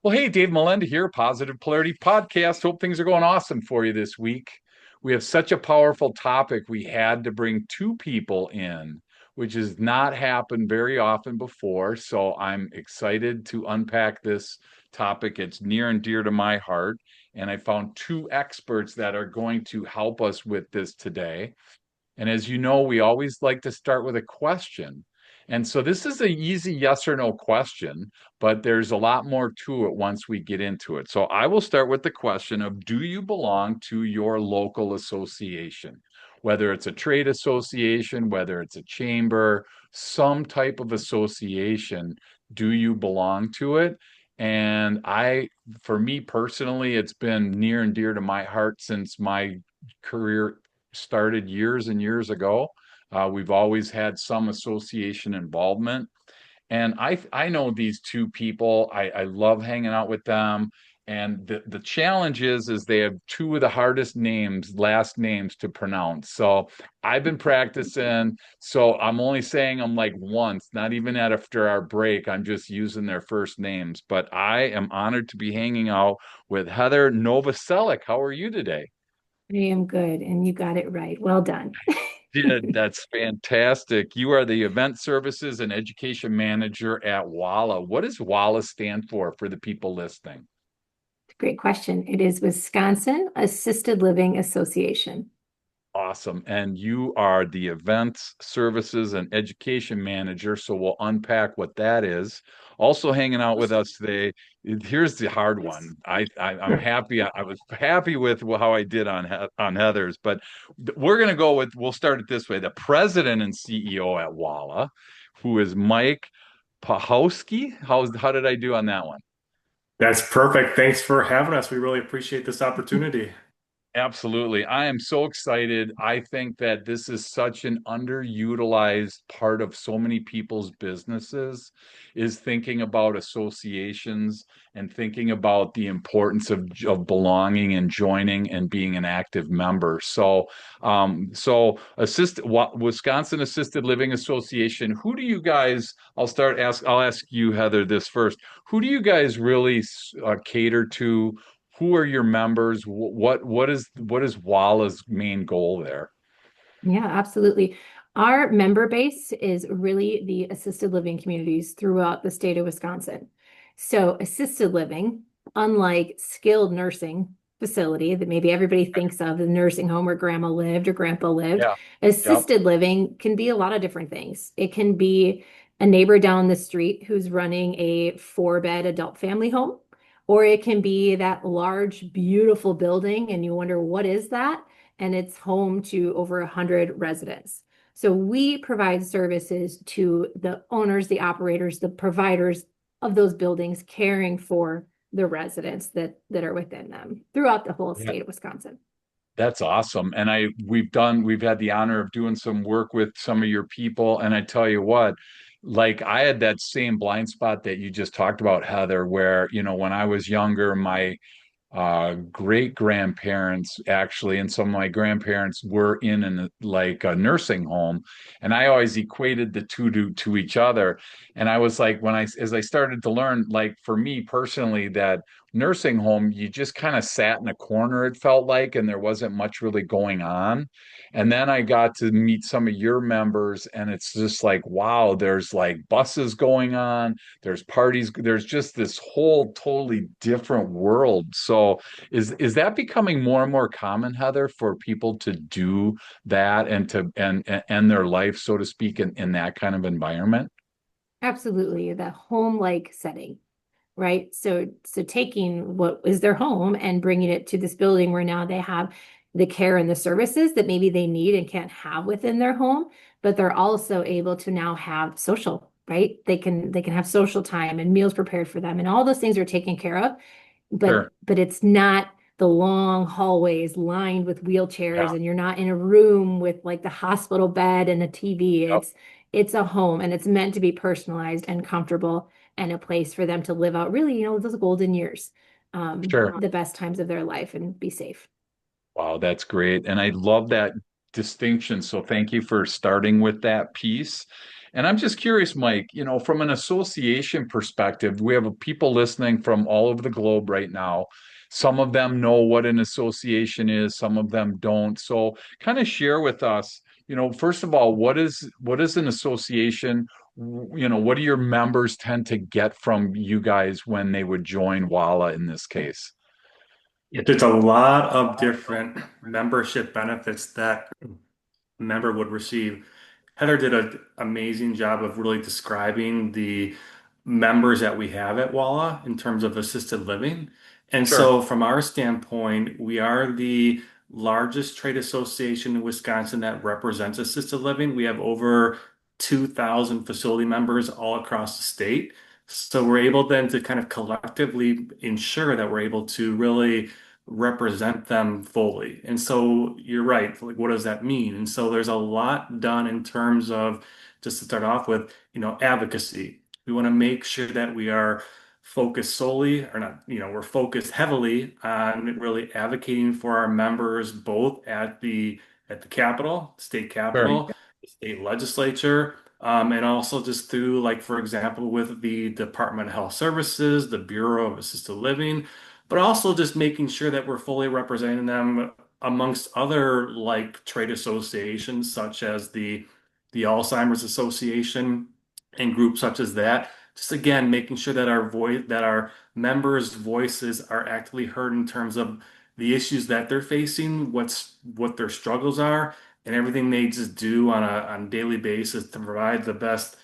Well, hey, Dave Melenda here, Positive Polarity Podcast. Hope things are going awesome for you this week. We have such a powerful topic. We had to bring two people in, which has not happened very often before. So I'm excited to unpack this topic. It's near and dear to my heart. And I found two experts that are going to help us with this today. And as you know, we always like to start with a question. And so this is an easy yes or no question, but there's a lot more to it once we get into it. So I will start with the question of, do you belong to your local association? Whether it's a trade association, whether it's a chamber, some type of association, do you belong to it? And for me personally, it's been near and dear to my heart since my career started years and years ago. We've always had some association involvement. And I know these two people. I love hanging out with them. And the challenge is they have two of the hardest last names to pronounce. So I've been practicing. So I'm only saying them like once, not even after our break. I'm just using their first names. But I am honored to be hanging out with Heather Novoselac. How are you today? I am good, and you got it right. Well done. Did. That's fantastic. You are the event services and education manager at WALA. What does WALA stand for the people listening? Great question. It is Wisconsin Assisted Living Association. Awesome. And you are the events, services, and education manager. So we'll unpack what that is. Also hanging out with us today. Here's the hard one. I'm happy. I was happy with how I did on Heather's, but we're gonna go with. We'll start it this way. The president and CEO at WALA, who is Mike Pochowski. How did I do on that one? That's perfect. Thanks for having us. We really appreciate this opportunity. Absolutely. I am so excited. I think that this is such an underutilized part of so many people's businesses is thinking about associations and thinking about the importance of belonging and joining and being an active member. Wisconsin Assisted Living Association, who do you guys, I'll ask you, Heather, this first. Who do you guys really cater to? Who are your members? What is WALA's main goal there? Yeah, absolutely. Our member base is really the assisted living communities throughout the state of Wisconsin. So, assisted living, unlike skilled nursing facility that maybe everybody thinks of, the nursing home where grandma lived or grandpa lived, Yeah. Yep. assisted living can be a lot of different things. It can be a neighbor down the street who's running a four-bed adult family home, or it can be that large, beautiful building, and you wonder, what is that? And it's home to over 100 residents. So we provide services to the owners, the operators, the providers of those buildings, caring for the residents that are within them throughout the whole Yeah. state of Wisconsin. That's awesome. And we've had the honor of doing some work with some of your people. And I tell you what, like I had that same blind spot that you just talked about, Heather, where, when I was younger, my great grandparents actually, and some of my grandparents were in like a nursing home, and I always equated the two to each other. And I was like, as I started to learn, like for me personally, that nursing home, you just kind of sat in a corner, it felt like, and there wasn't much really going on. And then I got to meet some of your members, and it's just like, wow, there's like buses going on, there's parties, there's just this whole totally different world. So is that becoming more and more common, Heather, for people to do that and to and end their life, so to speak, in that kind of environment? Absolutely, the home-like setting, right? So taking what is their home and bringing it to this building where now they have the care and the services that maybe they need and can't have within their home, but they're also able to now have social, right? They can have social time and meals prepared for them, and all those things are taken care of. but Sure. but it's not the long hallways lined with Yeah. wheelchairs, and you're not in a room with like the hospital bed and a TV. Yep. It's a home, and it's meant to be personalized and comfortable, and a place for them to live out really, those golden years, Sure. the best times of their life, and be safe. Wow, that's great. And I love that. distinction. So thank you for starting with that piece. And I'm just curious, Mike, from an association perspective, we have people listening from all over the globe right now. Some of them know what an association is, some of them don't. So kind of share with us, first of all, what is an association? What do your members tend to get from you guys when they would join WALA in this case? There's a lot of different membership benefits that a member would receive. Heather did an amazing job of really describing the members that we have at Walla in terms of assisted living. And Sure. so, from our standpoint, we are the largest trade association in Wisconsin that represents assisted living. We have over 2,000 facility members all across the state. So, we're able then to kind of collectively ensure that we're able to really represent them fully. And so you're right. Like, what does that mean? And so there's a lot done in terms of, just to start off with, advocacy. We want to make sure that we are focused solely, or not, we're focused heavily on really advocating for our members, both at the Capitol, state Sure. Capitol, the state legislature, and also just through, like, for example, with the Department of Health Services, the Bureau of Assisted Living, but also just making sure that we're fully representing them amongst other like trade associations such as the Alzheimer's Association and groups such as that. Just again, making sure that our members' voices are actively heard in terms of the issues that they're facing, what their struggles are, and everything they just do on a daily basis to provide the best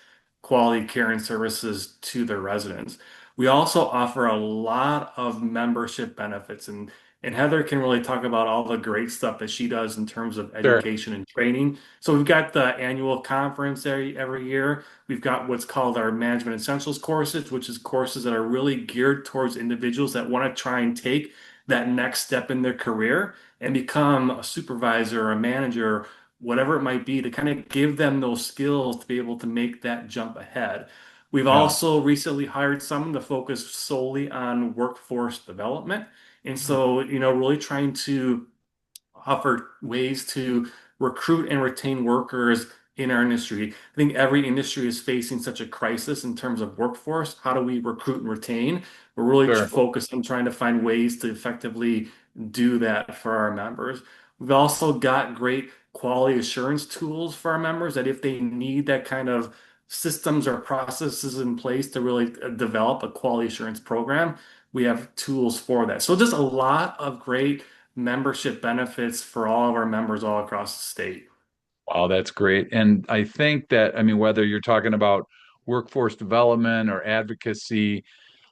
quality care and services to their residents. We also offer a lot of membership benefits, and Heather can really talk about all the great stuff that she does in terms of Sure. education and training. So we've got the annual conference every year. We've got what's called our Management Essentials courses, which is courses that are really geared towards individuals that want to try and take that next step in their career and become a supervisor or a manager, whatever it might be, to kind of give them those skills to be able to make that jump ahead. We've Yeah. also recently hired someone to focus solely on workforce development. And so, really trying to offer ways to recruit and retain workers in our industry. I think every industry is facing such a crisis in terms of workforce. How do we recruit and retain? We're really Sure. focused on trying to find ways to effectively do that for our members. We've also got great quality assurance tools for our members that if they need that kind of systems or processes in place to really develop a quality assurance program, we have tools for that. So just a lot of great membership benefits for all of our members all across the state. Wow, that's great. And I think that, I mean, whether you're talking about workforce development or advocacy,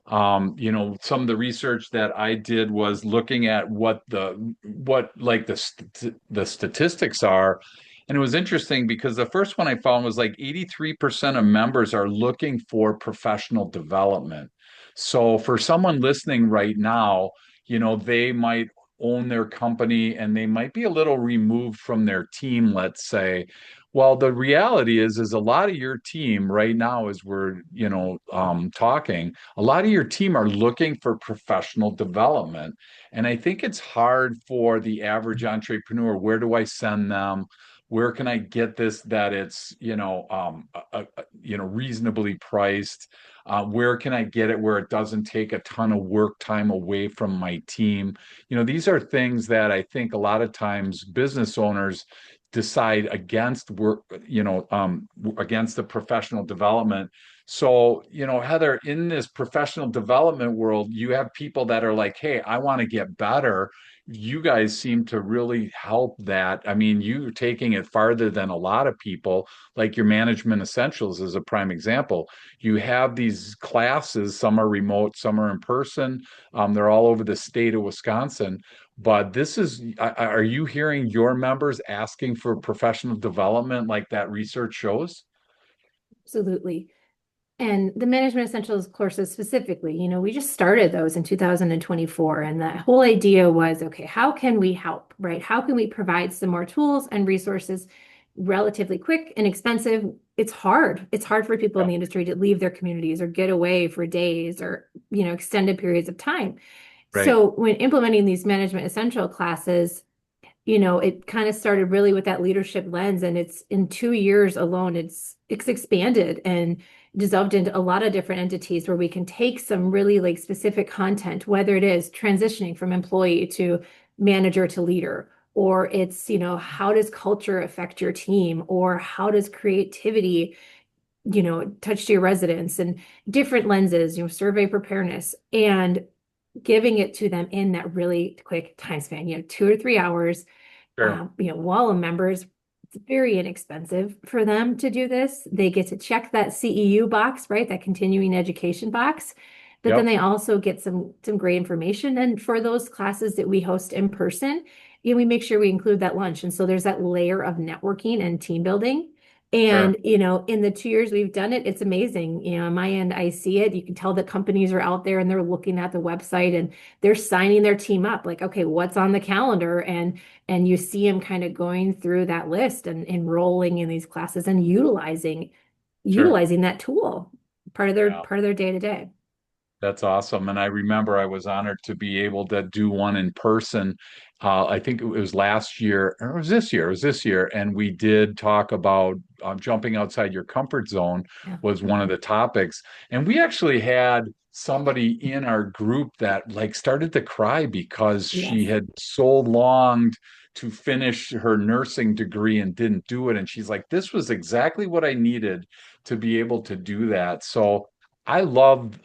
some of the research that I did was looking at what like the statistics are. And it was interesting because the first one I found was like 83% of members are looking for professional development. So for someone listening right now, they might own their company and they might be a little removed from their team, let's say. Well, the reality is a lot of your team right now, as we're, talking, a lot of your team are looking for professional development. And I think it's hard for the average entrepreneur. Where do I send them? Where can I get this that it's, reasonably priced? Where can I get it where it doesn't take a ton of work time away from my team? These are things that I think a lot of times business owners decide against work, against the professional development. So, Heather, in this professional development world, you have people that are like, hey, I want to get better. You guys seem to really help that. I mean, you're taking it farther than a lot of people, like your Management Essentials is a prime example. You have these classes, some are remote, some are in person. They're all over the state of Wisconsin. But are you hearing your members asking for professional development like that research shows? Absolutely. And the management essentials courses specifically, we just started those in 2024. And that whole idea was, okay, how can we help, right? How can we provide some more tools and resources relatively quick and expensive? It's hard. It's hard for people in Yeah. the industry to leave their communities or get away for days or, extended periods of time. Right. So when implementing these management essential classes, it kind of started really with that leadership lens, and it's in 2 years alone, it's expanded and dissolved into a lot of different entities where we can take some really like specific content, whether it is transitioning from employee to manager to leader, or it's, how does culture affect your team, or how does creativity, touch to your residents, and different lenses, survey preparedness, and giving it to them in that really quick time span, 2 or 3 hours. Sure. Wall of members, it's very inexpensive for them to do this. They get to check that CEU box, right? That continuing education box. But then Yep. they also get some great information. And for those classes that we host in person, we make sure we include that lunch. And so there's that layer of networking and team building. Sure. And, in the 2 years we've done it, it's amazing. On my end, I see it. You can tell that companies are out there and they're looking at the website and they're signing their team up like, okay, what's on the calendar? And you see them kind of going through that list and enrolling in these classes and utilizing Sure. utilizing that tool, part of their Yeah. part of their day to day. That's awesome. And I remember I was honored to be able to do one in person. I think it was last year, or it was this year. It was this year. And we did talk about jumping outside your comfort zone Yeah. was one of the topics. And we actually had somebody in our group that like started to cry because she Yes. had so longed to finish her nursing degree and didn't do it. And she's like, this was exactly what I needed to be able to do that. So I love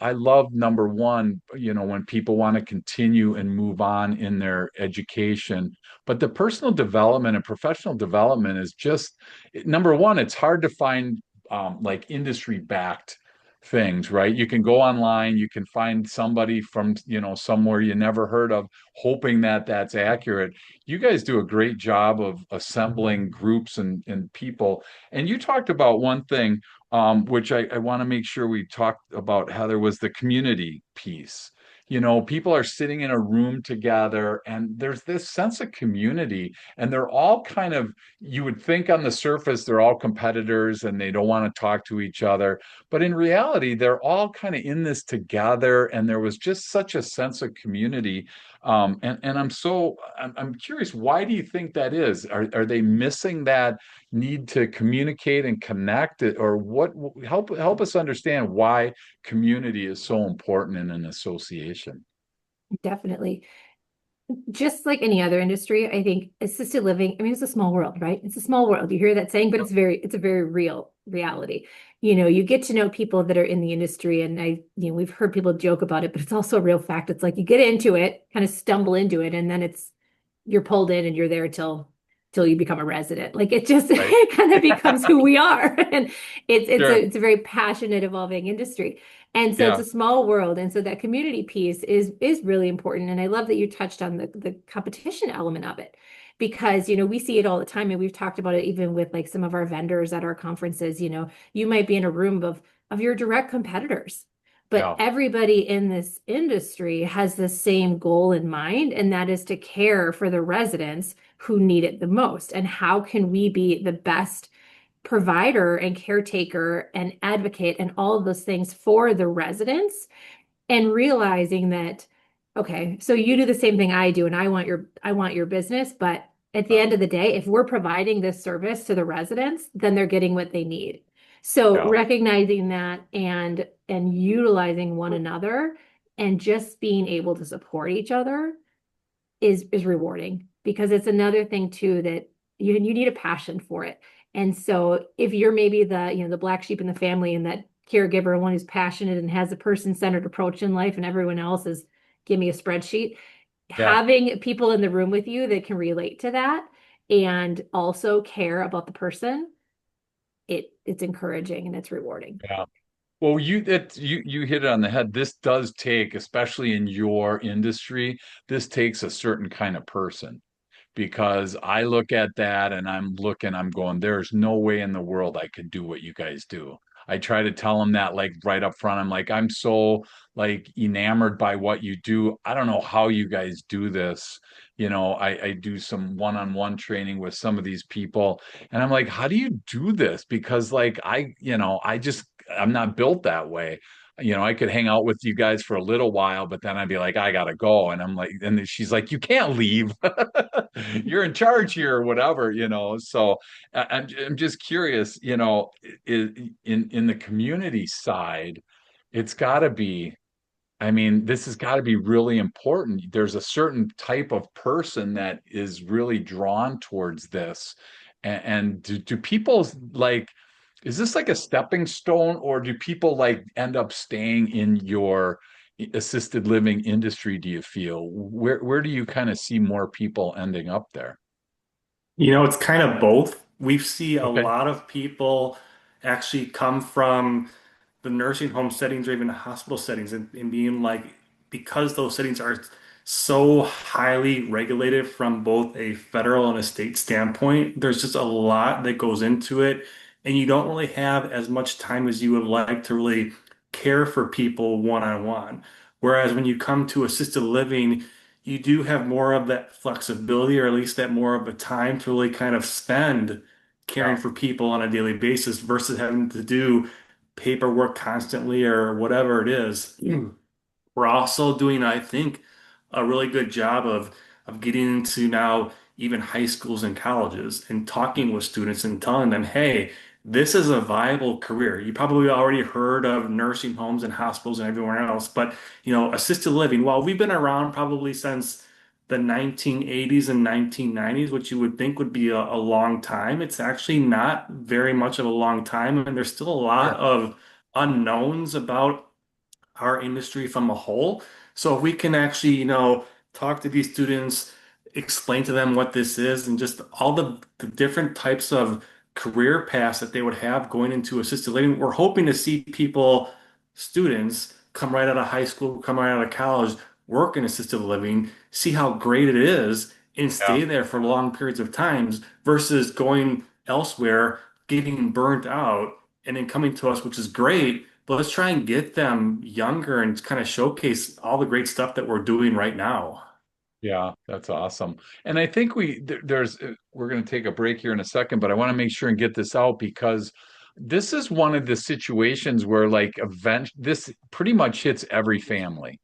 number one, when people want to continue and move on in their education. But the personal development and professional development is just number one, it's hard to find like industry backed things, right? You can go online, you can find somebody from, somewhere you never heard of, hoping that that's accurate. You guys do a great job of assembling groups and people. And you talked about one thing which I want to make sure we talked about, Heather, was the community piece. People are sitting in a room together and there's this sense of community, and they're all kind of, you would think on the surface, they're all competitors and they don't want to talk to each other. But in reality, they're all kind of in this together. And there was just such a sense of community. And I'm curious, why do you think that is? Are they missing that need to communicate and connect it, or what? Help us understand why community is so important in an association. Definitely. Just like any other industry, I think assisted living, I mean, it's a small world, right? It's a small world. You hear that saying, but it's a very real reality. You get to know people that are in the industry, and we've heard people joke about it, but it's also a real fact. It's like you get into it, kind of stumble into it, and then you're pulled in and you're there till you become a resident. Like it just Right. it kind of becomes who we are. And Sure. it's a very passionate, evolving industry. And so it's Yeah. a small world. And so that community piece is really important. And I love that you touched on the competition element of it, because we see it all the time, and we've talked about it even with like some of our vendors at our conferences. You might be in a room of your direct competitors, but Yeah. everybody in this industry has the same goal in mind, and that is to care for the residents who need it the most. And how can we be the best provider and caretaker and advocate and all of those things for the residents? And realizing that, okay, so you do the same thing I do, and I want your business, but at the end of the day, if we're providing this service to the residents, then they're getting what they need. So Yeah. recognizing that and utilizing one another and just being able to support each other is rewarding, because it's another thing too that you need a passion for it. And so if you're maybe the black sheep in the family, and that caregiver, one who's passionate and has a person-centered approach in life, and everyone else is give me a spreadsheet, Yeah. having people in the room with you that can relate to that and also care about the person, it's encouraging and it's rewarding. Yeah. Well, you hit it on the head. This does take, especially in your industry, this takes a certain kind of person, because I look at that and I'm going, there's no way in the world I could do what you guys do. I try to tell them that like right up front. I'm like, I'm so like enamored by what you do. I don't know how you guys do this. I do some one-on-one training with some of these people, and I'm like, how do you do this? Because like I'm not built that way. I could hang out with you guys for a little while, but then I'd be like, I gotta go. And I'm like, and then she's like, you can't leave. You're in charge here or whatever, So I'm just curious, in the community side, it's got to be, I mean, this has got to be really important. There's a certain type of person that is really drawn towards this. And do people like, is this like a stepping stone, or do people like end up staying in your assisted living industry, do you feel? Where do you kind of see more people ending up there? It's kind of both. We see a Okay. lot of people actually come from the nursing home settings or even the hospital settings and being like, because those settings are so highly regulated from both a federal and a state standpoint, there's just a lot that goes into it. And you don't really have as much time as you would like to really care for people one-on-one. Whereas when you come to assisted living, you do have more of that flexibility, or at least that more of a time to really kind of spend caring Yeah. for people on a daily basis versus having to do paperwork constantly or whatever it is. We're also doing, I think, a really good job of getting into now even high schools and colleges and talking with students and telling them, hey, this is a viable career. You probably already heard of nursing homes and hospitals and everywhere else, but assisted living, well, we've been around probably since the 1980s and 1990s, which you would think would be a long time. It's actually not very much of a long time, and there's still a lot Sure. of unknowns about our industry from a whole. So if we can actually, talk to these students, explain to them what this is, and just all the different types of career paths that they would have going into assisted living, we're hoping to see people, students, come right out of high school, come right out of college, work in assisted living, see how great it is, and Yeah. stay there for long periods of times versus going elsewhere, getting burnt out, and then coming to us, which is great, but let's try and get them younger and kind of showcase all the great stuff that we're doing right now. Yeah, that's awesome. And I think we're going to take a break here in a second, but I want to make sure and get this out because this is one of the situations where like this pretty much hits every family.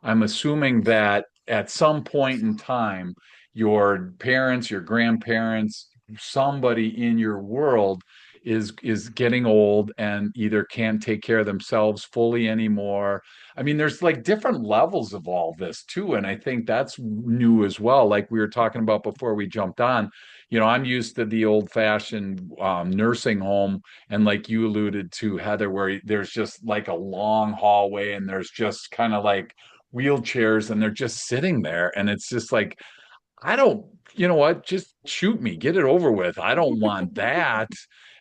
I'm assuming that at some point in time, your parents, your grandparents, somebody in your world is getting old and either can't take care of themselves fully anymore. I mean, there's like different levels of all this too, and I think that's new as well. Like we were talking about before we jumped on, I'm used to the old-fashioned nursing home, and like you alluded to, Heather, where there's just like a long hallway and there's just kind of like wheelchairs and they're just sitting there. And it's just like, I don't, you know what, just shoot me, get it over with. I don't want that.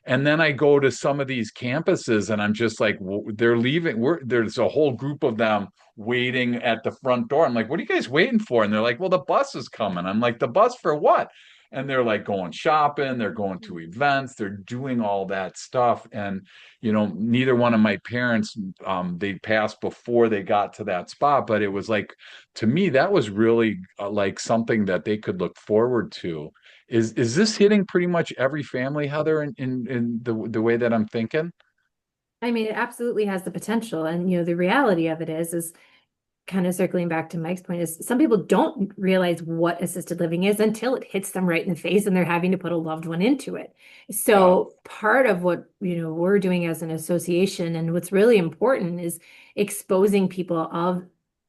And then I go to some of these campuses and I'm just like, they're leaving. There's a whole group of them waiting at the front door. I'm like, what are you guys waiting for? And they're like, well, the bus is coming. I'm like, the bus for what? And they're like going shopping, they're going to events, they're doing all that stuff. And, neither one of my parents, they passed before they got to that spot, but it was like, to me, that was really like something that they could look forward to. Is this hitting pretty much every family, Heather, in the way that I'm thinking? I mean, it absolutely has the potential. And, the reality of it is kind of circling back to Mike's point, is some people don't realize what assisted living is until it hits them right in the face and they're having to put a loved one into it. Yeah, So part of what, we're doing as an association and what's really important is exposing people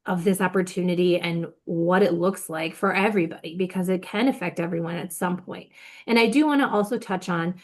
of this opportunity and what it looks like for everybody, because it can affect everyone at some point. And I do want to also touch on,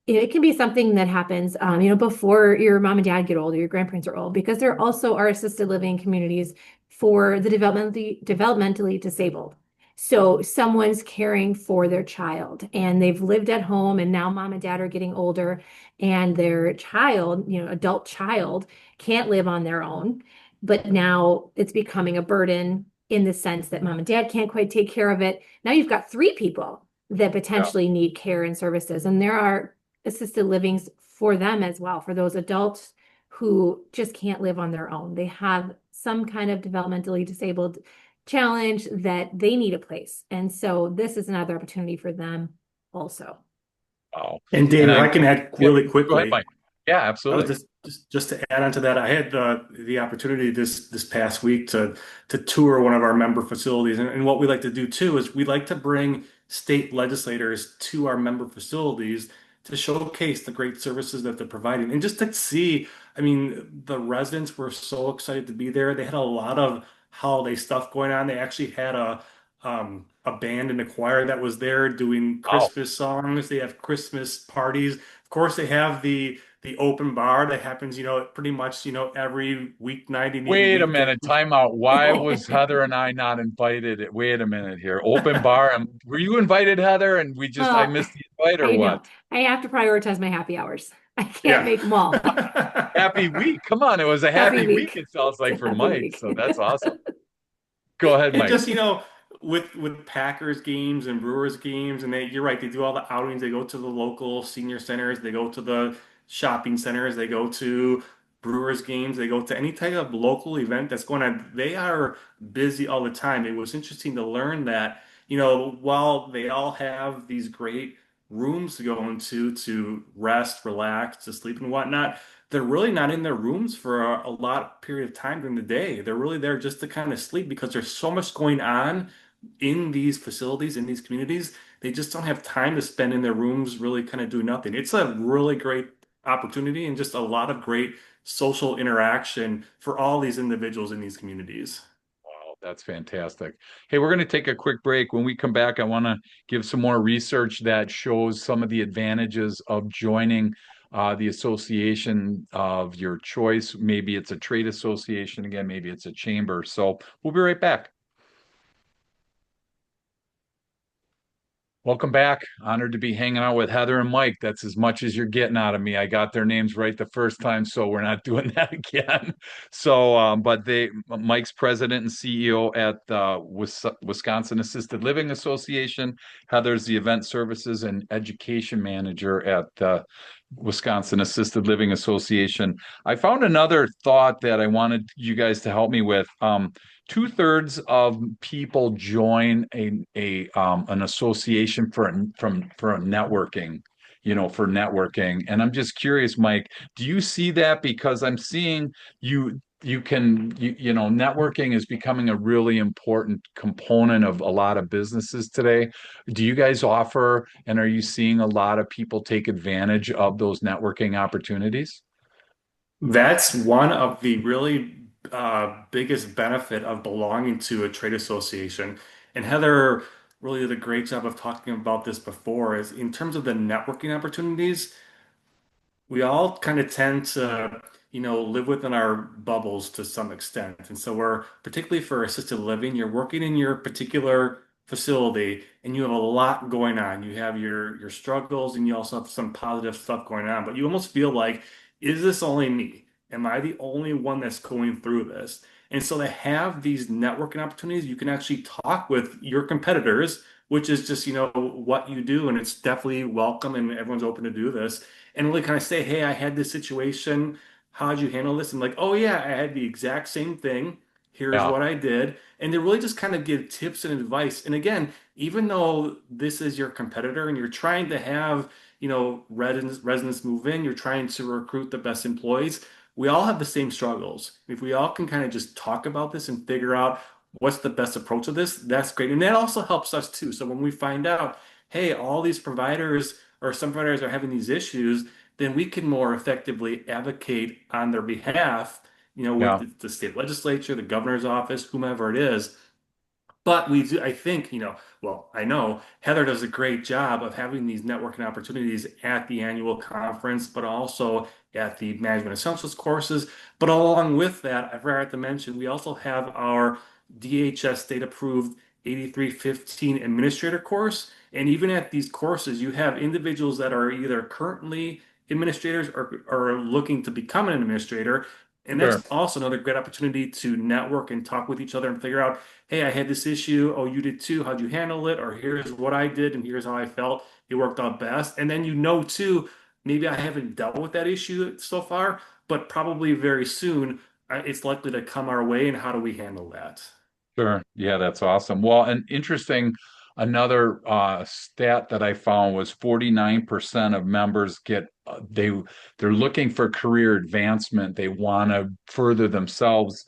it can be something that happens, before your mom and dad get old or your grandparents are old, because there also are assisted living communities for the developmentally disabled. So someone's caring for their child and they've lived at home and now mom and dad are getting older and their child, adult child can't live on their own, but now it's becoming a burden in the sense that mom and dad can't quite take care of it. Now you've got three people that yeah. potentially need care and services, and there are assisted livings for them as well, for those adults who just can't live on their own. They have some kind of developmentally disabled challenge that they need a place. And so this is another opportunity for them also. Wow. And Dave, And if I, I can add yeah, really go ahead, quickly, Mike. Yeah, I was absolutely. just to add on to that, I had the opportunity this past week to tour one of our member facilities, and what we like to do too is we like to bring state legislators to our member facilities to showcase the great services that they're providing, and just to see. I mean, the residents were so excited to be there. They had a lot of holiday stuff going on. They actually had a band and a choir that was there doing Wow. Christmas songs. They have Christmas parties. Of course, they have the open bar that happens, pretty much, every weeknight and even Wait a weekend. minute, time out. Why was Heather and I not invited? Wait a minute here. Open bar. Were you invited, Heather? And I Well, missed the invite or I what? know. I have to prioritize my happy hours. I can't Yeah. make them all. Happy week. Come on. It was a Happy happy week, week. it sounds It's like a for happy Mike. week. So that's awesome. Go ahead, And Mike. just, with Packers games and Brewers games, and you're right, they do all the outings. They go to the local senior centers, they go to the shopping centers, they go to Brewers games, they go to any type of local event that's going on. They are busy all the time. It was interesting to learn that, while they all have these great rooms to go into to rest, relax, to sleep and whatnot, they're really not in their rooms for a lot period of time during the day. They're really there just to kind of sleep because there's so much going on in these facilities, in these communities. They just don't have time to spend in their rooms really kind of doing nothing. It's a really great opportunity and just a lot of great social interaction for all these individuals in these communities. Wow, that's fantastic. Hey, we're going to take a quick break. When we come back, I want to give some more research that shows some of the advantages of joining the association of your choice. Maybe it's a trade association again, maybe it's a chamber. So we'll be right back. Welcome back. Honored to be hanging out with Heather and Mike. That's as much as you're getting out of me. I got their names right the first time, so we're not doing that again. But Mike's president and CEO at the Wisconsin Assisted Living Association. Heather's the event services and education manager at the Wisconsin Assisted Living Association. I found another thought that I wanted you guys to help me with. Two-thirds of people join an association for networking, for networking. And I'm just curious, Mike, do you see that? Because I'm seeing networking is becoming a really important component of a lot of businesses today. Do you guys offer, and are you seeing a lot of people take advantage of those networking opportunities? That's one of the really biggest benefit of belonging to a trade association. And Heather really did a great job of talking about this before, is in terms of the networking opportunities we all kind of tend to, live within our bubbles to some extent. And so we're particularly for assisted living, you're working in your particular facility and you have a lot going on. You have your struggles and you also have some positive stuff going on, but you almost feel like, is this only me? Am I the only one that's going through this? And so to have these networking opportunities, you can actually talk with your competitors, which is just, what you do, and it's definitely welcome and everyone's open to do this and really kind of say, hey, I had this situation. How'd you handle this? And like, oh yeah, I had the exact same thing. Here's Yeah, what I did. And they really just kind of give tips and advice. And again, even though this is your competitor and you're trying to have, residents move in, you're trying to recruit the best employees, we all have the same struggles. If we all can kind of just talk about this and figure out what's the best approach to this, that's great. And that also helps us too. So when we find out, hey, all these providers or some providers are having these issues, then we can more effectively advocate on their behalf, with yeah. the state legislature, the governor's office, whomever it is. But we do, I think, well, I know Heather does a great job of having these networking opportunities at the annual conference, but also at the management essentials courses. But along with that, I forgot to mention, we also have our DHS state approved 8315 administrator course. And even at these courses, you have individuals that are either currently administrators or are looking to become an administrator. And Sure. that's also another great opportunity to network and talk with each other and figure out, hey, I had this issue. Oh, you did too. How'd you handle it? Or here's what I did and here's how I felt. It worked out best. And then too, maybe I haven't dealt with that issue so far, but probably very soon it's likely to come our way. And how do we handle that? Sure. Yeah, that's awesome. Well, and interesting. another stat that I found was 49% of members get they're looking for career advancement. They want to further themselves,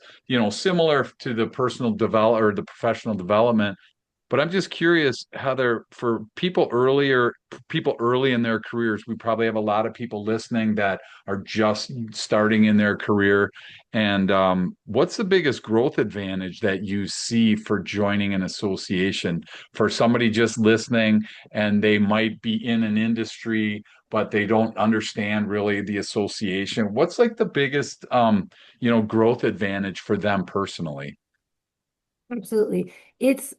similar to the personal develop or the professional development. But I'm just curious, Heather, for people early in their careers, we probably have a lot of people listening that are just starting in their career. And what's the biggest growth advantage that you see for joining an association for somebody just listening and they might be in an industry, but they don't understand really the association? What's like the biggest, growth advantage for them personally? Absolutely. It's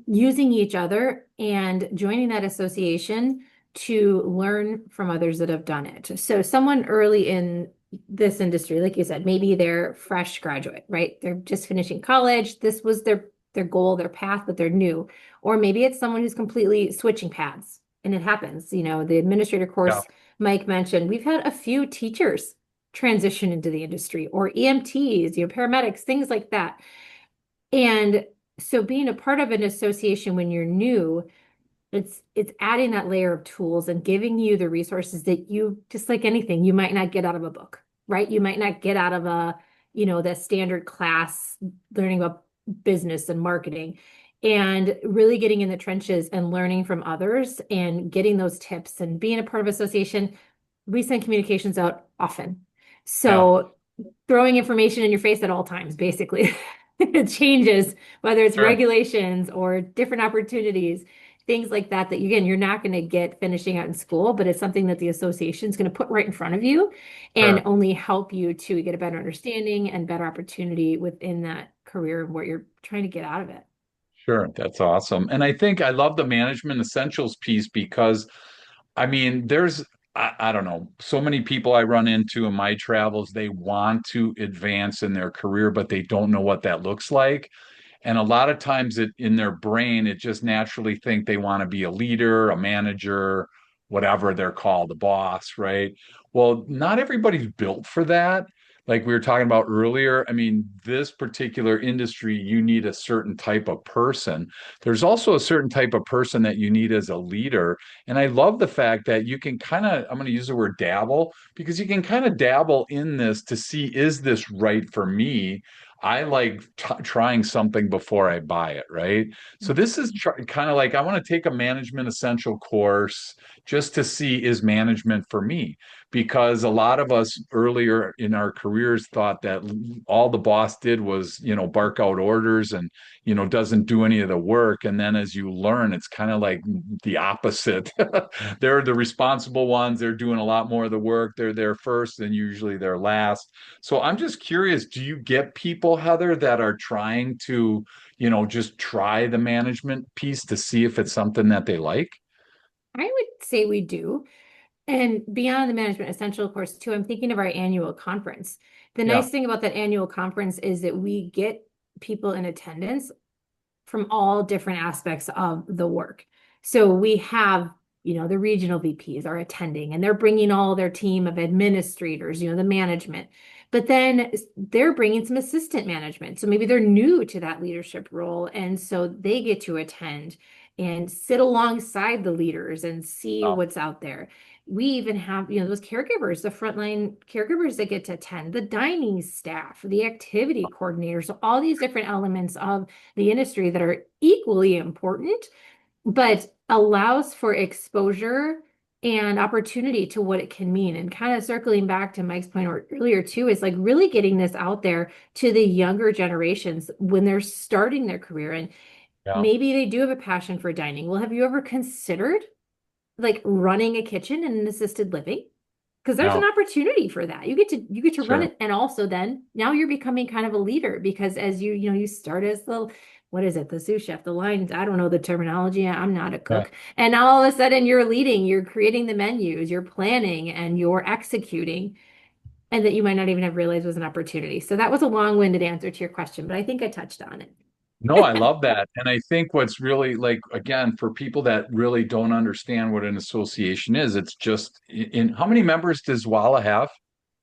using each other and joining that association to learn from others that have done it. So someone early in this industry, like you said, maybe they're fresh graduate, right? They're just finishing college. This was their goal, their path, but they're new. Or maybe it's someone who's completely switching paths. And it happens. The administrator Yeah, course Mike mentioned, we've had a few teachers transition into the industry or EMTs, paramedics, things like that. And so being a part of an association when you're new, it's adding that layer of tools and giving you the resources that you, just like anything, you might not get out of a book, right? You might not get out of the standard class learning about business and marketing, and really getting in the trenches and learning from others and getting those tips and being a part of association. We send communications out often. yeah, So throwing information in your face at all times, basically. It changes, whether it's sure, regulations or different opportunities, things like that, that again, you're not going to get finishing out in school, but it's something that the association is going to put right in front of you and sure. only help you to get a better understanding and better opportunity within that career and what you're trying to get out of it. Sure, that's awesome. And I think I love the management essentials piece because I mean, I don't know, so many people I run into in my travels, they want to advance in their career, but they don't know what that looks like. And a lot of times in their brain, it just naturally think they want to be a leader, a manager, whatever they're called, a boss, right? Well, not everybody's built for that. Like we were talking about earlier, I mean, this particular industry, you need a certain type of person. There's also a certain type of person that you need as a leader. And I love the fact that you can kind of, I'm going to use the word dabble, because you can kind of dabble in this to see, is this right for me? I like trying something before I buy it, right? So this is kind of like I want to take a management essential course just to see, is management for me? Because a lot of us earlier in our careers thought that all the boss did was, bark out orders and, doesn't do any of the work. And then as you learn, it's kind of like the opposite. They're the responsible ones. They're doing a lot more of the work. They're there first and usually they're last. So I'm just curious, do you get people, Heather, that are trying to, just try the management piece to see if it's something that they like? I would say we do. And beyond the management essential course too, I'm thinking of our annual conference. The Yeah. nice thing about that annual conference is that we get people in attendance from all different aspects of the work. So we have, the regional VPs are attending and they're bringing all their team of administrators, the management. But then they're bringing some assistant management. So maybe they're new to that leadership role. And so they get to attend and sit alongside the leaders and see Oh, what's out there. We even have, those caregivers, the frontline caregivers that get to attend, the dining staff, the activity coordinators, so all these different elements of the industry that are equally important, but allows for exposure and opportunity to what it can mean. And kind of circling back to Mike's point earlier too, is like really getting this out there to the younger generations when they're starting their career. And yeah, maybe they do have a passion for dining. Well, have you ever considered like running a kitchen in an assisted living? Because there's an yeah, opportunity for that. You get to run sure. it, and also then now you're becoming kind of a leader because as you start as the, what is it, the sous chef, the lines, I don't know the terminology. I'm not a Yeah. cook. And now all of a sudden you're leading, you're creating the menus, you're planning and you're executing, and that you might not even have realized was an opportunity. So that was a long-winded answer to your question, but I think I touched on No, I it. love that. And I think what's really like, again, for people that really don't understand what an association is, it's just in how many members does Walla have,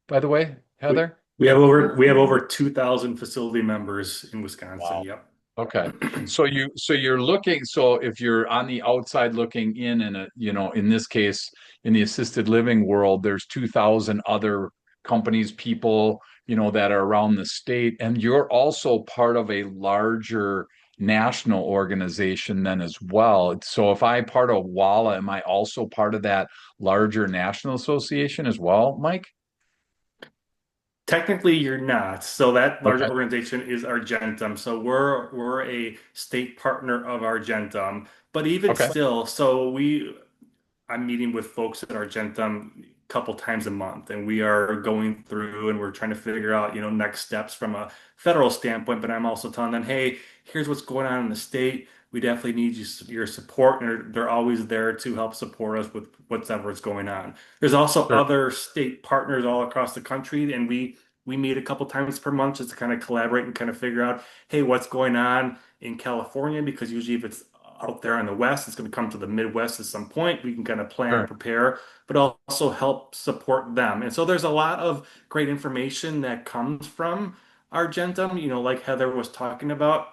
by the way, We Heather? we have over 2,000 facility members in Wisconsin. Wow. Yep. Okay. So you're looking, so if you're on the outside looking in a, in this case, in the assisted living world, there's 2,000 other companies, people, that are around the state, and you're also part of a larger national organization then as well. So if I part of WALA, am I also part of that larger national association as well, Mike? Technically, you're not. So that larger Okay. organization is Argentum. So we're a state partner of Argentum. But even Okay. still, I'm meeting with folks at Argentum a couple times a month, and we are going through and we're trying to figure out, next steps from a federal standpoint. But I'm also telling them, hey, here's what's going on in the state. We definitely need your support, and they're always there to help support us with whatever's going on. There's also Sure. other state partners all across the country, and we meet a couple times per month just to kind of collaborate and kind of figure out, hey, what's going on in California? Because usually if it's out there in the West, it's going to come to the Midwest at some point. We can kind of plan and Sure. prepare, but also help support them. And so there's a lot of great information that comes from Argentum, like Heather was talking about.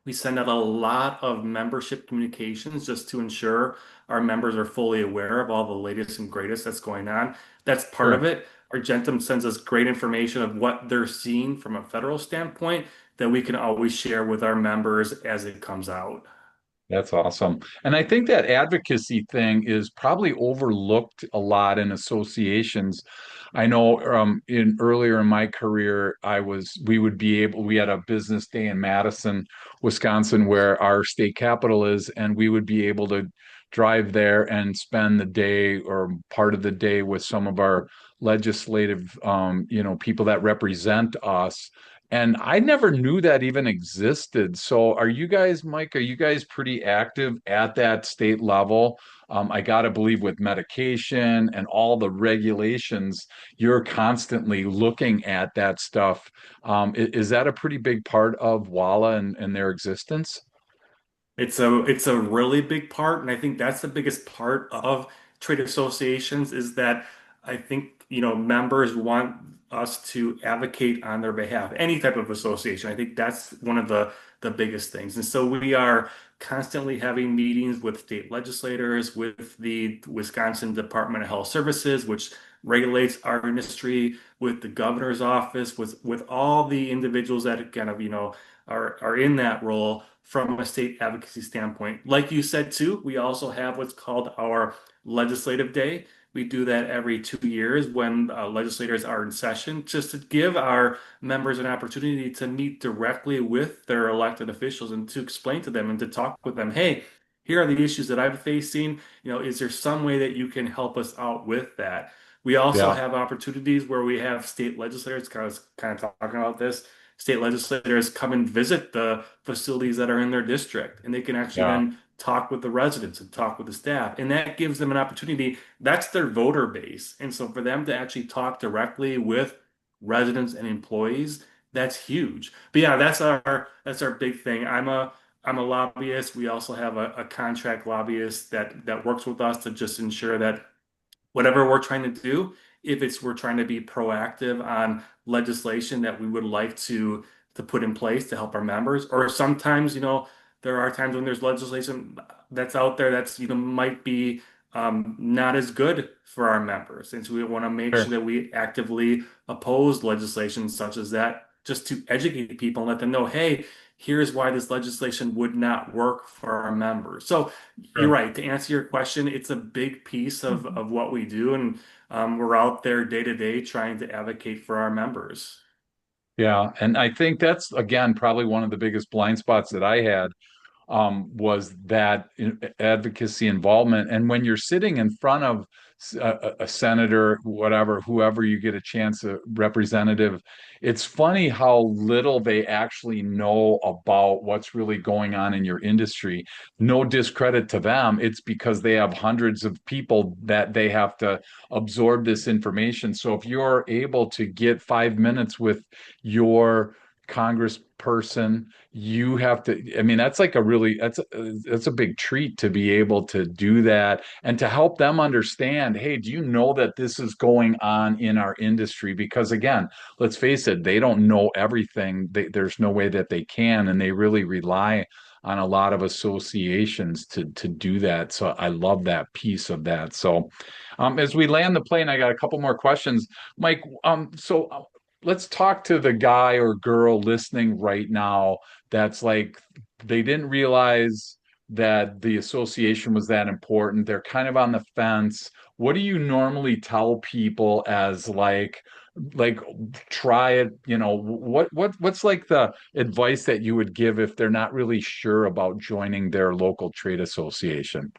We send out a lot of membership communications just to ensure our members are fully aware of all the latest and greatest that's going on. That's part of Sure. it. Argentum sends us great information of what they're seeing from a federal standpoint that we can always share with our members as it comes out. That's awesome. And I think that advocacy thing is probably overlooked a lot in associations. I know in earlier in my career, we had a business day in Madison, Wisconsin, where our state capital is, and we would be able to drive there and spend the day or part of the day with some of our legislative, people that represent us. And I never knew that even existed. So are you guys, Mike, are you guys pretty active at that state level? I gotta believe with medication and all the regulations, you're constantly looking at that stuff. Is that a pretty big part of WALA and their existence? It's a really big part, and I think that's the biggest part of trade associations is that I think, members want us to advocate on their behalf. Any type of association. I think that's one of the biggest things. And so we are constantly having meetings with state legislators, with the Wisconsin Department of Health Services, which regulates our industry, with the governor's office, with all the individuals that kind of, are in that role from a state advocacy standpoint. Like you said too, we also have what's called our legislative day. We do that every 2 years when legislators are in session, just to give our members an opportunity to meet directly with their elected officials and to explain to them and to talk with them. Hey, here are the issues that I'm facing. Is there some way that you can help us out with that? We also Yeah, have opportunities where we have state legislators, kind of talking about this, state legislators come and visit the facilities that are in their district, and they can actually yeah, then talk with the residents and talk with the staff. And that gives them an opportunity. That's their voter base. And so for them to actually talk directly with residents and employees, that's huge. But yeah, that's our big thing. I'm a lobbyist. We also have a contract lobbyist that works with us to just ensure that whatever we're trying to do, if it's we're trying to be proactive on legislation that we would like to put in place to help our members, or sometimes, there are times when there's legislation that's out there that's, might be not as good for our members. And so we want to make sure, sure that we actively oppose legislation such as that, just to educate people and let them know, hey, here's why this legislation would not work for our members. So you're sure. right. To answer your question, it's a big piece of what we do, and we're out there day to day trying to advocate for our members. Yeah, and I think that's again probably one of the biggest blind spots that I had was that advocacy involvement. And when you're sitting in front of a senator, whatever, whoever you get a chance, a representative, it's funny how little they actually know about what's really going on in your industry. No discredit to them. It's because they have hundreds of people that they have to absorb this information. So if you're able to get 5 minutes with your congressperson, you have to, I mean, that's like a really, that's a big treat to be able to do that and to help them understand, hey, do you know that this is going on in our industry? Because again, let's face it, they don't know everything. There's no way that they can, and they really rely on a lot of associations to do that. So I love that piece of that. So as we land the plane, I got a couple more questions. Mike, let's talk to the guy or girl listening right now that's like, they didn't realize that the association was that important. They're kind of on the fence. What do you normally tell people as like try it, what's like the advice that you would give if they're not really sure about joining their local trade association?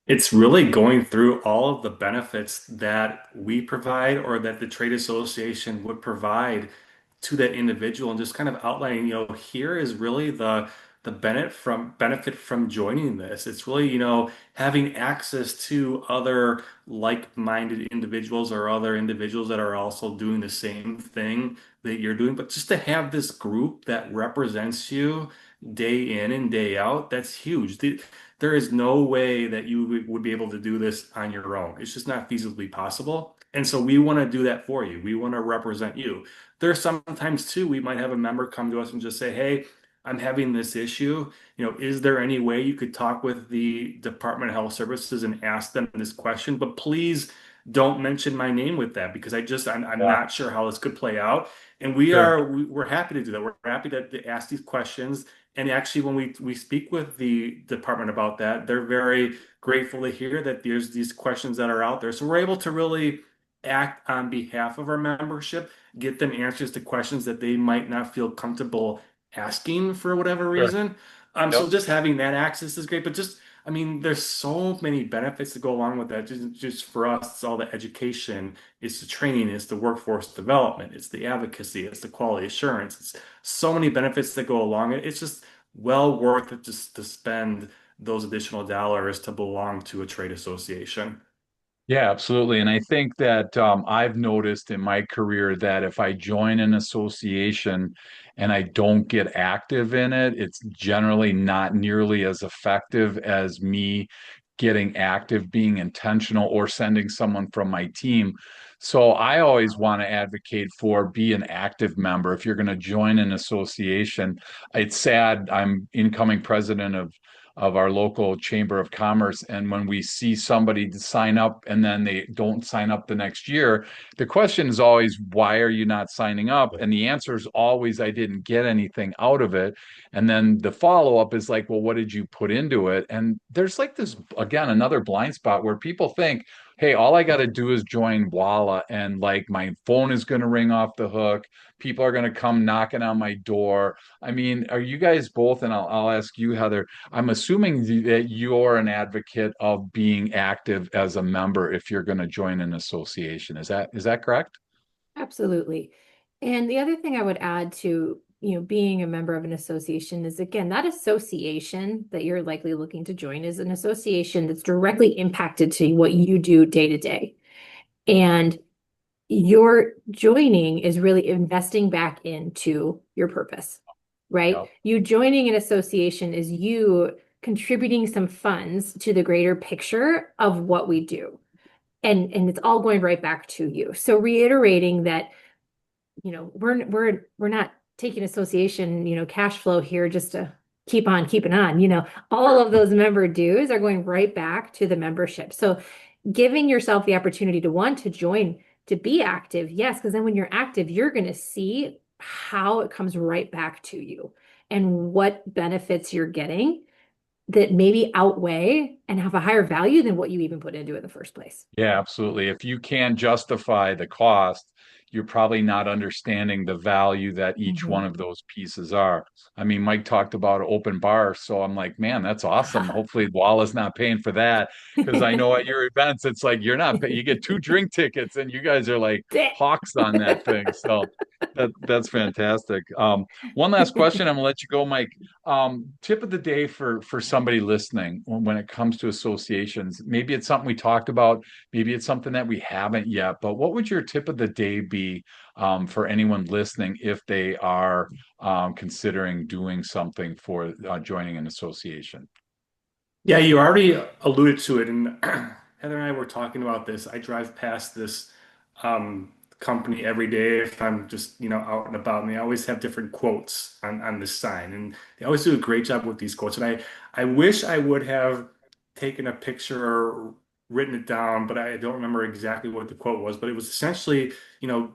It's really going through all of the benefits that we provide or that the trade association would provide to that individual and just kind of outlining, here is really the benefit from joining this. It's really, having access to other like-minded individuals or other individuals that are also doing the same thing that you're doing, but just to have this group that represents you day in and day out, that's huge. There is no way that you would be able to do this on your own. It's just not feasibly possible. And so we want to do that for you. We want to represent you. There's sometimes too, we might have a member come to us and just say, "Hey, I'm having this issue. Is there any way you could talk with the Department of Health Services and ask them this question? But please don't mention my name with that because I'm Yeah, not sure how this could play out." And sure, we're happy to do that. We're happy to ask these questions. And actually, when we speak with the department about that, they're very grateful to hear that there's these questions that are out there. So we're able to really act on behalf of our membership, get them answers to questions that they might not feel comfortable asking for whatever sure. reason. Yep. So just having that access is great, but I mean, there's so many benefits that go along with that. Just for us, it's all the education, it's the training, it's the workforce development, it's the advocacy, it's the quality assurance. It's so many benefits that go along it. It's just well worth it just to spend those additional dollars to belong to a trade association. Yeah, absolutely. And I think that I've noticed in my career that if I join an association and I don't get active in it, it's generally not nearly as effective as me getting active, being intentional, or sending someone from my team. So I always want to advocate for be an active member. If you're going to join an association, it's sad. I'm incoming president of our local chamber of commerce, and when we see somebody sign up and then they don't sign up the next year, the question is always, why are you not signing up? And the answer is always, I didn't get anything out of it. And then the follow up is like, well, what did you put into it? And there's like this, again, another blind spot where people think, hey, all I got to do is join Walla and like my phone is going to ring off the hook, people are going to come knocking on my door. I mean, are you guys both, and I'll ask you, Heather, I'm assuming that you're an advocate of being active as a member if you're going to join an association. Is that correct? Absolutely. And the other thing I would add to, being a member of an association is again, that association that you're likely looking to join is an association that's directly impacted to what you do day to day. And your joining is really investing back into your purpose, right? Yep. You joining an association is you contributing some funds to the greater picture of what we do. And it's all going right back to you. So reiterating that, we're not taking association, cash flow here just to keep on keeping on. All of those member dues are going right back to the membership. So giving yourself the opportunity to want to join, to be active, yes, because then when you're active, you're going to see how it comes right back to you and what benefits you're getting that maybe outweigh and have a higher value than what you even put into it in the first place. Yeah, absolutely. If you can justify the cost, you're probably not understanding the value that each one Mhm. of those pieces are. I mean, Mike talked about open bar, so I'm like, man, that's awesome. Hopefully, Walla's not paying for that because I know at your events, it's like you're not pay you get two drink tickets, and you guys are like hawks on that thing. So that's fantastic. One last question, I'm gonna let you go, Mike. Tip of the day for somebody listening when it comes to associations. Maybe it's something we talked about. Maybe it's something that we haven't yet, but what would your tip of the day be for anyone listening if they are considering doing something for joining an association. Yeah, you already alluded to it, and Heather and I were talking about this. I drive past this company every day if I'm just, out and about, and they always have different quotes on this sign, and they always do a great job with these quotes. And I wish I would have taken a picture or written it down, but I don't remember exactly what the quote was. But it was essentially, you know,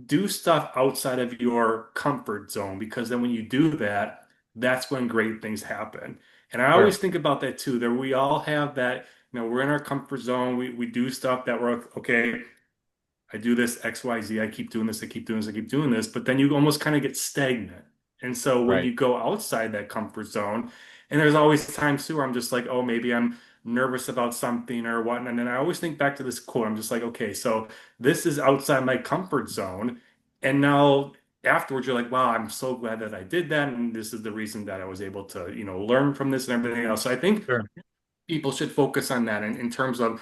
do stuff outside of your comfort zone because then when you do that, that's when great things happen. And I Sure. always think about that too, that we all have that, we're in our comfort zone. We do stuff that we're okay. I do this X, Y, Z. I keep doing this. I keep doing this. I keep doing this. But then you almost kind of get stagnant. And so when Right. you go outside that comfort zone, and there's always times too where I'm just like, oh, maybe I'm nervous about something or whatnot. And then I always think back to this quote. I'm just like, okay, so this is outside my comfort zone. And now afterwards, you're like, wow, I'm so glad that I did that. And this is the reason that I was able to, learn from this and everything else. So I think Sure. people should focus on that in terms of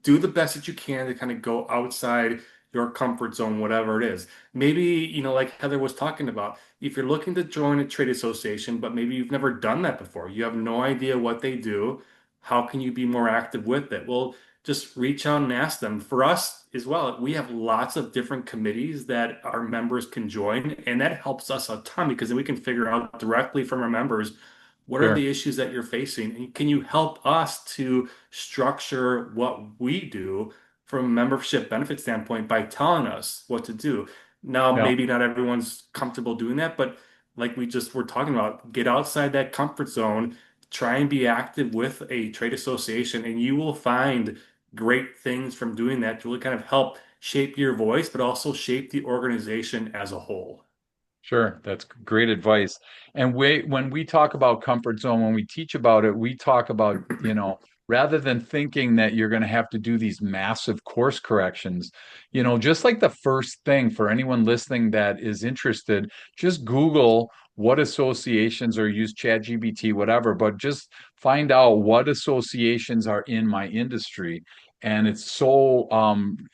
do the best that you can to kind of go outside your comfort zone, whatever it is. Maybe, like Heather was talking about, if you're looking to join a trade association, but maybe you've never done that before, you have no idea what they do, how can you be more active with it? Well, just reach out and ask them. For us as well, we have lots of different committees that our members can join, and that helps us a ton because then we can figure out directly from our members what are Sure. the issues that you're facing? And can you help us to structure what we do from a membership benefit standpoint by telling us what to do? Now, Yeah. maybe not everyone's comfortable doing that, but like we just were talking about, get outside that comfort zone, try and be active with a trade association, and you will find great things from doing that to really kind of help shape your voice, but also shape the organization as a whole. Sure, that's great advice. And when we talk about comfort zone, when we teach about it, we talk about, rather than thinking that you're going to have to do these massive course corrections, just like the first thing for anyone listening that is interested, just Google what associations or use ChatGPT, whatever, but just find out what associations are in my industry. And it's so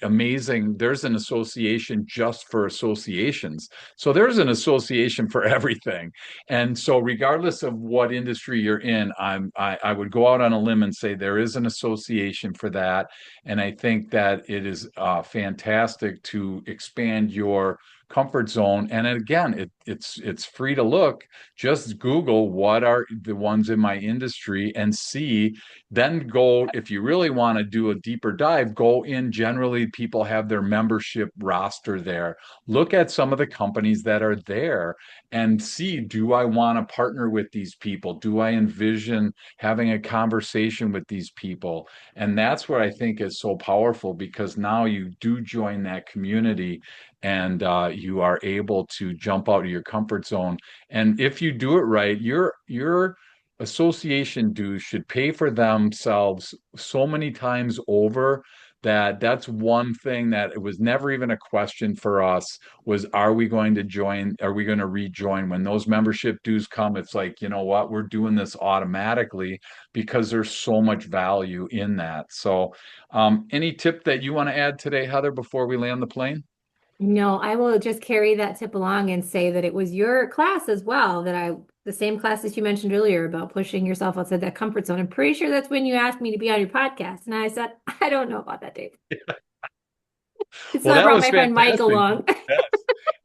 amazing. There's an association just for associations, so there's an association for everything. And so regardless of what industry you're in, I would go out on a limb and say there is an association for that. And I think that it is fantastic to expand your comfort zone. And again, it's free to look. Just Google what are the ones in my industry and see. Then go, if you really want to do a deeper dive, go in. Generally, people have their membership roster there. Look at some of the companies that are there and see, do I want to partner with these people? Do I envision having a conversation with these people? And that's what I think is so powerful, because now you do join that community, and you are able to jump out of your comfort zone. And if you do it right, your association dues should pay for themselves so many times over, that that's one thing that it was never even a question for us, was are we going to join, are we going to rejoin when those membership dues come? It's like, you know what, we're doing this automatically because there's so much value in that. So any tip that you want to add today, Heather, before we land the plane? No, I will just carry that tip along and say that it was your class as well, the same class that you mentioned earlier about pushing yourself outside that comfort zone. I'm pretty sure that's when you asked me to be on your podcast. And I said, I don't know about that, Dave. So Well, I that brought was my friend Mike fantastic. along. Yes.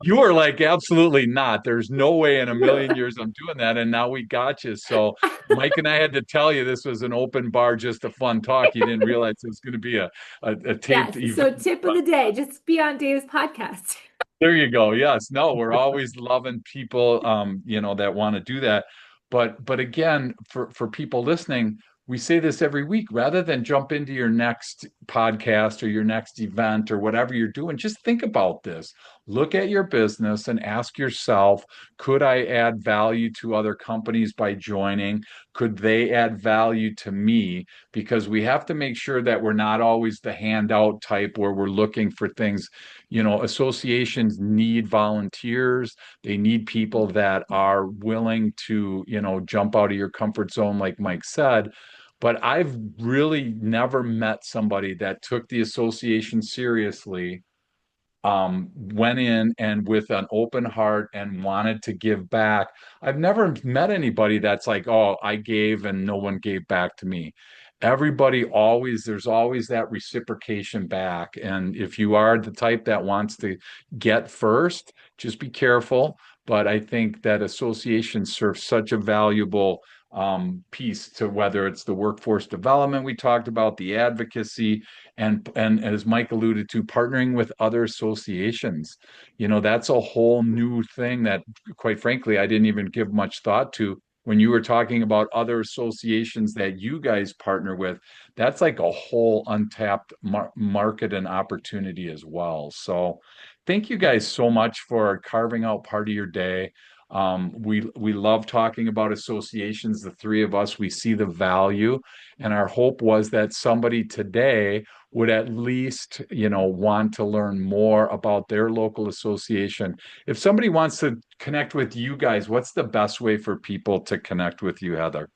You were like, absolutely not. There's no way in a million years I'm doing that. And now we got you. So Mike and I had to tell you this was an open bar, just a fun talk. You didn't realize it was going to be a taped Yes. event. So tip of the day, just be on Dave's podcast. There you go. Yes. No, we're always loving people that want to do that. But again, for people listening, we say this every week, rather than jump into your next podcast or your next event or whatever you're doing, just think about this. Look at your business and ask yourself, could I add value to other companies by joining? Could they add value to me? Because we have to make sure that we're not always the handout type where we're looking for things. Associations need volunteers. They need people that are willing to, jump out of your comfort zone, like Mike said. But I've really never met somebody that took the association seriously went in and with an open heart and wanted to give back. I've never met anybody that's like, oh, I gave and no one gave back to me. Everybody always, there's always that reciprocation back. And if you are the type that wants to get first, just be careful. But I think that associations serve such a valuable piece to whether it's the workforce development we talked about, the advocacy, and as Mike alluded to, partnering with other associations. That's a whole new thing that, quite frankly, I didn't even give much thought to when you were talking about other associations that you guys partner with. That's like a whole untapped market and opportunity as well. So thank you guys so much for carving out part of your day. We love talking about associations. The three of us, we see the value, and our hope was that somebody today would at least, want to learn more about their local association. If somebody wants to connect with you guys, what's the best way for people to connect with you, Heather?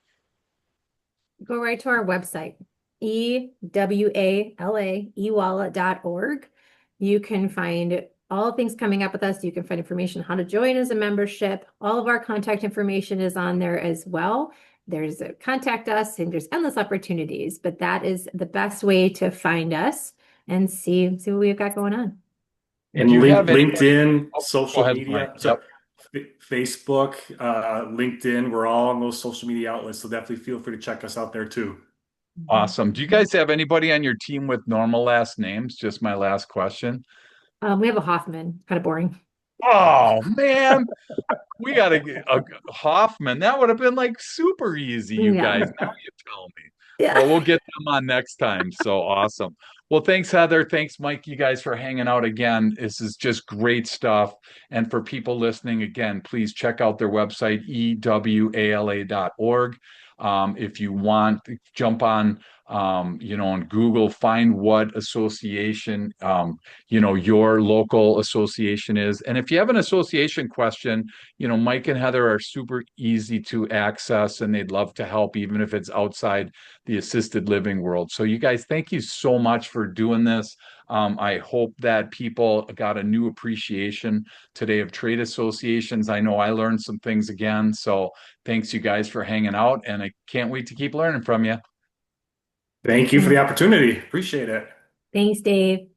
Go right to our website, ewalaewala.org. You can find all things coming up with us. You can find information on how to join as a membership. All of our contact information is on there as well. There's a contact us and there's endless opportunities, but that is the best way to find us and see what we've got going on. Do And you have anybody? LinkedIn, Oh, go social ahead, Mike. media, Yep. sorry, Facebook, LinkedIn, we're all on those social media outlets. So definitely feel free to check us out there too. Mhm. Awesome. Do you guys have anybody on your team with normal last names? Just my last question. We have a Hoffman, kind of boring. Oh man, we got to get a Hoffman. That would have been like super easy, you Yeah. guys. Now you tell me. Yeah. Well, we'll get them on next time. So awesome. Well, thanks, Heather. Thanks, Mike, you guys for hanging out again. This is just great stuff. And for people listening, again, please check out their website, ewala.org. If you want, jump on Google, find what association, your local association is. And if you have an association question, Mike and Heather are super easy to access and they'd love to help, even if it's outside the assisted living world. So, you guys, thank you so much for doing this. I hope that people got a new appreciation today of trade associations. I know I learned some things again. So, thanks, you guys, for hanging out. And I can't wait to keep learning from you. Thank you for the opportunity. Appreciate it. Thanks, Dave.